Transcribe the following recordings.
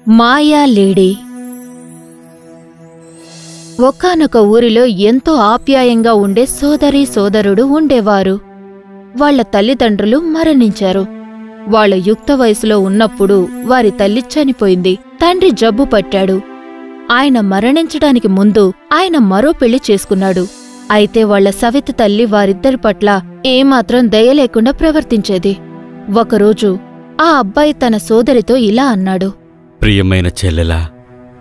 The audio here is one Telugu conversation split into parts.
మాయా లేడీ. ఒకానొక ఊరిలో ఎంతో ఆప్యాయంగా ఉండే సోదరీ సోదరుడు ఉండేవారు. వాళ్ల తల్లిదండ్రులు మరణించారు. వాళ్ల యుక్త వయసులో ఉన్నప్పుడు వారి తల్లి చనిపోయింది. తండ్రి జబ్బు పట్టాడు. ఆయన మరణించడానికి ముందు ఆయన మరో పెళ్లి చేసుకున్నాడు. అయితే వాళ్ల సవితి తల్లి వారిద్దరి పట్ల ఏమాత్రం దయ లేకుండా ప్రవర్తించేది. ఒకరోజు ఆ అబ్బాయి తన సోదరితో ఇలా అన్నాడు. ప్రియమైన చెల్లెలా,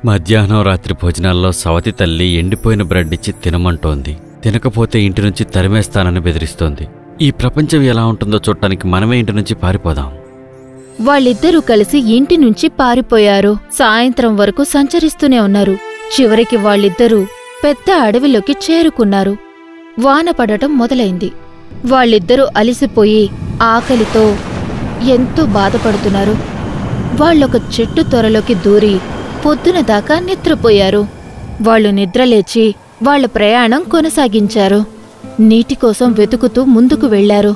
మధ్యాహ్నం రాత్రి భోజనాల్లో సవతి తల్లి ఎండిపోయిన బ్రెడ్ ఇచ్చి తినమంటోంది. తినకపోతే ఇంటి నుంచి తరిమేస్తానని బెదిరిస్తోంది. ఈ ప్రపంచం ఎలా ఉంటుందో చూడటానికి మనమే ఇంటి నుంచి పారిపోదాం. వాళ్ళిద్దరూ కలిసి ఇంటి నుంచి పారిపోయారు. సాయంత్రం వరకు సంచరిస్తూనే ఉన్నారు. చివరికి వాళ్ళిద్దరూ పెద్ద అడవిలోకి చేరుకున్నారు. వాన పడటం మొదలైంది. వాళ్ళిద్దరూ అలిసిపోయి ఆకలితో ఎంతో బాధపడుతున్నారు. వాళ్ళొక చెట్టు త్వరలోకి దూరి పొద్దున దాకా నిద్రపోయారు. వాళ్ళు నిద్రలేచి వాళ్ల ప్రయాణం కొనసాగించారు. నీటి కోసం వెతుకుతూ ముందుకు వెళ్లారు.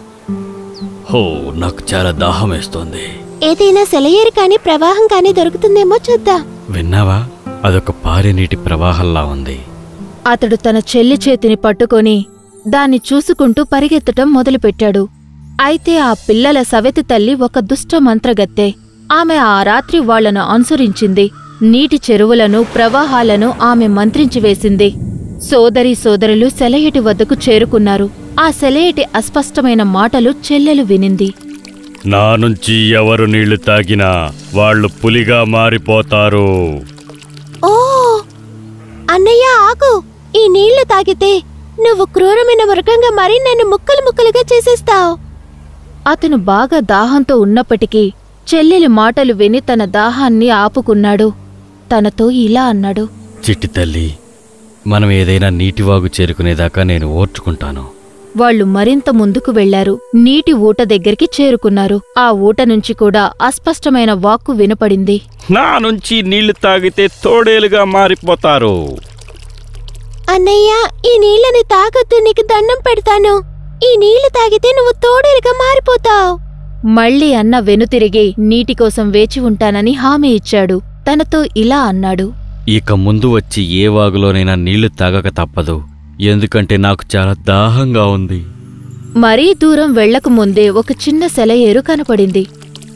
హో, నాకు చాలా దాహం వేస్తోంది. ఏదైనా సెలయేరు కాని ప్రవాహం కాని దొరుకుతుందేమో చూద్దాం. విన్నావా? అదొక పారే నీటి ప్రవాహంలా ఉంది. అతడు తన చెల్లి చేతిని పట్టుకొని దాన్ని చూసుకుంటూ పరిగెత్తటం మొదలుపెట్టాడు. అయితే ఆ పిల్లల సవతి తల్లి ఒక దుష్ట మంత్రగత్తె. ఆమె ఆ రాత్రి వాళ్లను అనుసరించింది. నీటి చెరువులను ప్రవాహాలను ఆమె మంత్రించివేసింది. సోదరీ సోదరులు సెలయేటి వద్దకు చేరుకున్నారు. ఆ సెలయేటి అస్పష్టమైన మాటలు చెల్లెలు వినింది. నా నుంచి ఎవరు నీళ్లు తాగినా వాళ్ళు పులిగా మారిపోతారు. ఓ అన్నయ్య, ఆగు. ఈ నీళ్లు తాగితే నువ్వు క్రూరమైన మృగంగా మారి నన్ను ముక్కలు ముక్కలుగా చేసేస్తావు. అతను బాగా దాహంతో ఉన్నప్పటికీ చెల్లెలి మాటలు విని తన దాహాన్ని ఆపుకున్నాడు. తనతో ఇలా అన్నాడు. చిట్టి తల్లి, మనం ఏదైనా నీటివాగు చేరుకునేదాకా నేను ఓర్చుకుంటాను. వాళ్లు మరింత ముందుకు వెళ్లారు. నీటి ఊట దగ్గరికి చేరుకున్నారు. ఆ ఊట నుంచి కూడా అస్పష్టమైన వాక్కు వినపడింది. నా నుంచి నీళ్లు తాగితే తోడేలుగా మారిపోతారు. అన్నయ్య, ఈ నీళ్ళని తాగొద్దు, నీకు దండం పెడతాను. ఈ నీళ్లు తాగితే నువ్వు తోడేలుగా మారిపోతావు. మళ్లీ అన్న వెనుతిరిగి నీటి కోసం వేచి ఉంటానని హామీ ఇచ్చాడు. తనతో ఇలా అన్నాడు. ఇక ముందు వచ్చి ఏ వాగులోనైనా నీళ్లు తాగక తప్పదు. ఎందుకంటే నాకు చాలా దాహంగా ఉంది. మరీ దూరం వెళ్లకముందే ఒక చిన్న సెలయేరు కనపడింది.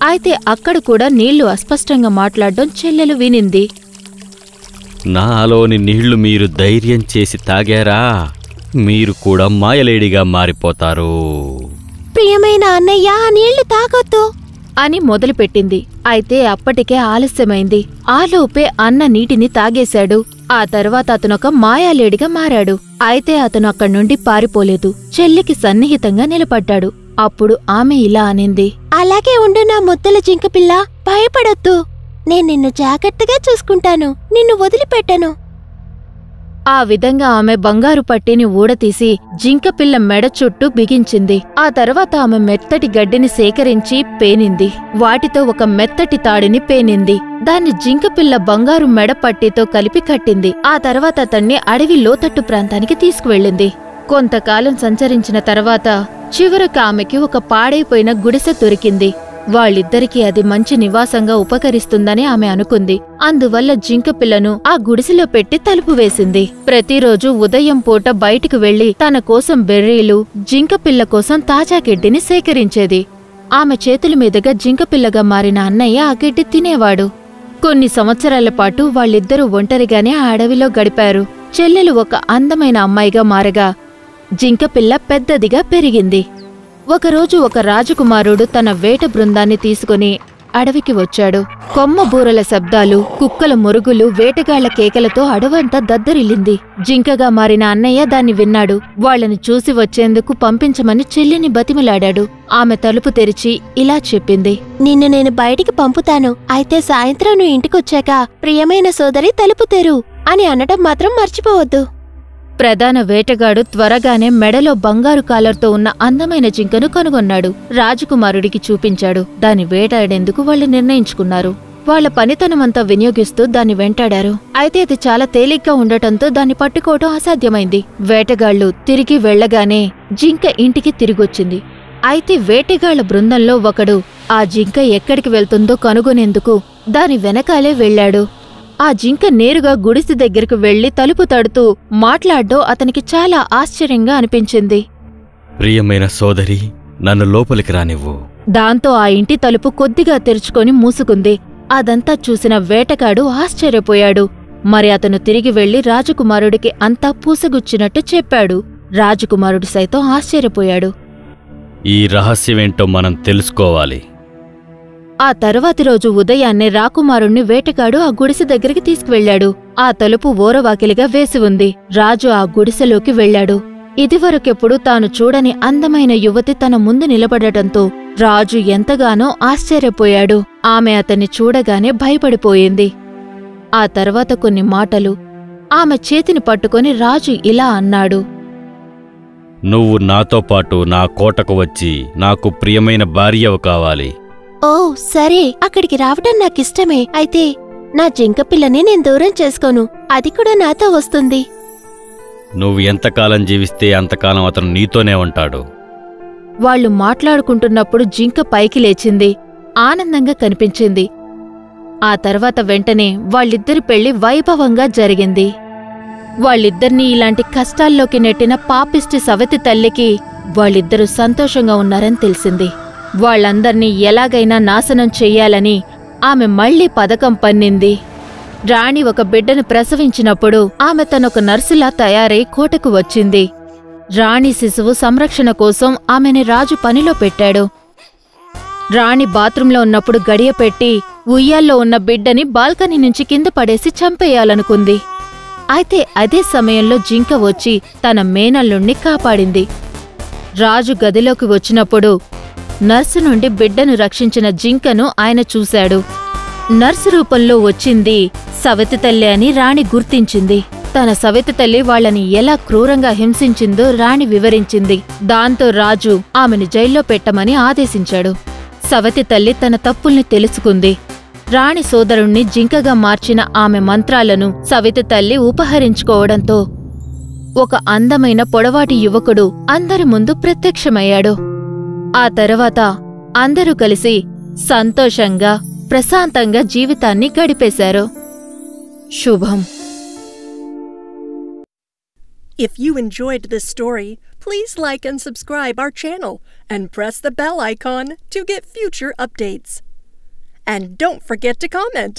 అయితే అక్కడ కూడా నీళ్లు అస్పష్టంగా మాట్లాడడం చెల్లెలు వినింది. నాలోని నీళ్లు మీరు ధైర్యం చేసి తాగారా, మీరు కూడా మాయలేడిగా మారిపోతారు. ప్రియమైన అన్నయ్య, ఆ నీళ్లు తాగొద్దు అని మొదలుపెట్టింది. అయితే అప్పటికే ఆలస్యమైంది. ఆలోపే అన్న నీటిని తాగేశాడు. ఆ తర్వాత అతనొక మాయాలేడిగా మారాడు. అయితే అతను అక్కడ్నుండి పారిపోలేదు. చెల్లికి సన్నిహితంగా నిలబడ్డాడు. అప్పుడు ఆమె ఇలా అనింది. అలాగే ఉండు నా ముద్దల జింకపిల్ల, భయపడొద్దు. నేను నిన్ను జాగ్రత్తగా చూసుకుంటాను, నిన్ను వదిలిపెట్టను. ఆ విధంగా ఆమె బంగారు పట్టీని ఊడతీసి జింకపిల్ల మెడ చుట్టూ బిగించింది. ఆ తర్వాత ఆమె మెత్తటి గడ్డిని సేకరించి పేనింది. వాటితో ఒక మెత్తటి తాడిని పేనింది. దాన్ని జింకపిల్ల బంగారు మెడ పట్టీతో కలిపి కట్టింది. ఆ తర్వాత అతన్ని అడవి లోతట్టు ప్రాంతానికి తీసుకువెళ్ళింది. కొంతకాలం సంచరించిన తర్వాత చివరకు ఆమెకి ఒక పాడైపోయిన గుడిసె దొరికింది. వాళ్ళిద్దరికీ అది మంచి నివాసంగా ఉపకరిస్తుందని ఆమె అనుకుంది. అందువల్ల జింకపిల్లను ఆ గుడిసెలో పెట్టి తలుపు వేసింది. ప్రతిరోజు ఉదయం పూట బయటికి వెళ్లి తన కోసం బెర్రీలు, జింకపిల్ల కోసం తాజా గడ్డిని సేకరించేది. ఆమె చేతుల మీదుగా జింకపిల్లగా మారిన అన్నయ్య ఆ గడ్డి తినేవాడు. కొన్ని సంవత్సరాల పాటు వాళ్ళిద్దరూ ఒంటరిగానే ఆ అడవిలో గడిపారు. చెల్లెలు ఒక అందమైన అమ్మాయిగా మారగా జింకపిల్ల పెద్దదిగా పెరిగింది. ఒకరోజు ఒక రాజకుమారుడు తన వేట బృందాన్ని తీసుకుని అడవికి వచ్చాడు. కొమ్మ బూరల శబ్దాలు, కుక్కల మురుగులు, వేటగాళ్ల కేకలతో అడవంతా దద్దరిల్లింది. జింకగా మారిన అన్నయ్య దాన్ని విన్నాడు. వాళ్లని చూసి వచ్చేందుకు పంపించమని చెల్లిని బతిమిలాడాడు. ఆమె తలుపు తెరిచి ఇలా చెప్పింది. నిన్ను నేను బయటికి పంపుతాను. అయితే సాయంత్రం నువ్వు ఇంటికొచ్చాక ప్రియమైన సోదరి తలుపు తెరు అని అనటం మాత్రం మర్చిపోవద్దు. ప్రధాన వేటగాడు త్వరగానే మెడలో బంగారు కాలర్తో ఉన్న అందమైన జింకను కనుగొన్నాడు. రాజకుమారుడికి చూపించాడు. దాన్ని వేటాడేందుకు వాళ్ళు నిర్ణయించుకున్నారు. వాళ్ల పనితనమంతా వినియోగిస్తూ దాన్ని వెంటాడారు. అయితే అది చాలా తేలిగ్గా ఉండటంతో దాన్ని పట్టుకోవడం అసాధ్యమైంది. వేటగాళ్లు తిరిగి వెళ్లగానే జింక ఇంటికి తిరిగొచ్చింది. అయితే వేటగాళ్ల బృందంలో ఒకడు ఆ జింక ఎక్కడికి వెళ్తుందో కనుగొనేందుకు దాని వెనకాలే వెళ్ళాడు. ఆ జింక నేరుగా గుడిసె దగ్గరకు వెళ్లి తలుపు తడుతూ మాట్లాడ్డం అతనికి చాలా ఆశ్చర్యంగా అనిపించింది. ప్రియమైన సోదరి, నన్ను లోపలికి రానివ్వు. దాంతో ఆ ఇంటి తలుపు కొద్దిగా తెరుచుకొని మూసుకుంది. అదంతా చూసిన వేటగాడు ఆశ్చర్యపోయాడు. మరి అతను తిరిగి వెళ్లి రాజకుమారుడికి అంతా పూసగుచ్చినట్టు చెప్పాడు. రాజకుమారుడు సైతం ఆశ్చర్యపోయాడు. ఈ రహస్యమేంటో మనం తెలుసుకోవాలి. ఆ తరువాతి రోజు ఉదయాన్నే రాకుమారుణ్ణి వేటగాడు ఆ గుడిసె దగ్గరికి తీసుకువెళ్లాడు. ఆ తలుపు ఓరవాకిలిగా వేసి ఉంది. రాజు ఆ గుడిసెలోకి వెళ్లాడు. ఇదివరకెప్పుడు తాను చూడని అందమైన యువతి తన ముందు నిలబడటంతో రాజు ఎంతగానో ఆశ్చర్యపోయాడు. ఆమె అతన్ని చూడగానే భయపడిపోయింది. ఆ తర్వాత కొన్ని మాటలు ఆమె చేతిని పట్టుకొని రాజు ఇలా అన్నాడు. నువ్వు నాతో పాటు నా కోటకు వచ్చి నాకు ప్రియమైన భార్యవు కావాలి. ఓ సరే, అక్కడికి రావడం నాకిష్టమే. అయితే నా జింక పిల్లని నేను దూరం చేసుకోను, అది కూడా నాతో వస్తుంది. నువ్వు ఎంతకాలం జీవిస్తే అంతకాలం అతను నీతోనే ఉంటాడు. వాళ్లు మాట్లాడుకుంటున్నప్పుడు జింక పైకి లేచింది. ఆనందంగా కనిపించింది. ఆ తర్వాత వెంటనే వాళ్ళిద్దరి పెళ్లి వైభవంగా జరిగింది. వాళ్ళిద్దరినీ ఇలాంటి కష్టాల్లోకి నెట్టిన పాపిష్టి సవతి తల్లికి వాళ్ళిద్దరూ సంతోషంగా ఉన్నారని తెలిసింది. వాళ్లందర్నీ ఎలాగైనా నాశనం చెయ్యాలని ఆమె మళ్లీ పథకం పన్నింది. రాణి ఒక బిడ్డను ప్రసవించినప్పుడు ఆమె తనొక నర్సులా తయారై కోటకు వచ్చింది. రాణి శిశువు సంరక్షణ కోసం ఆమెని రాజు పనిలో పెట్టాడు. రాణి బాత్రూంలో ఉన్నప్పుడు గడియపెట్టి ఉయ్యాల్లో ఉన్న బిడ్డని బాల్కనీ నుంచి కింద పడేసి చంపేయాలనుకుంది. అయితే అదే సమయంలో జింక వచ్చి తన మేనల్లుణ్ణి కాపాడింది. రాజు గదిలోకి వచ్చినప్పుడు నర్సు నుండి బిడ్డను రక్షించిన జింకను ఆయన చూశాడు. నర్సు రూపంలో వచ్చింది సవతి తల్లి అని రాణి గుర్తించింది. తన సవతి తల్లి వాళ్లని ఎలా క్రూరంగా హింసించిందో రాణి వివరించింది. దాంతో రాజు ఆమెను జైల్లో పెట్టమని ఆదేశించాడు. సవతి తల్లి తన తప్పుల్ని తెలుసుకుంది. రాణి సోదరుణ్ణి జింకగా మార్చిన ఆమె మంత్రాలను సవితి తల్లి ఉపహరించుకోవడంతో ఒక అందమైన పొడవాటి యువకుడు అందరి ముందు ప్రత్యక్షమయ్యాడు. ఆ తర్వాత అందరూ కలిసి సంతోషంగా ప్రశాంతంగా జీవితాన్ని గడిపేశారు. శుభం. If you enjoyed this story, please like and subscribe our channel and press the bell icon to get future updates. And don't forget to comment.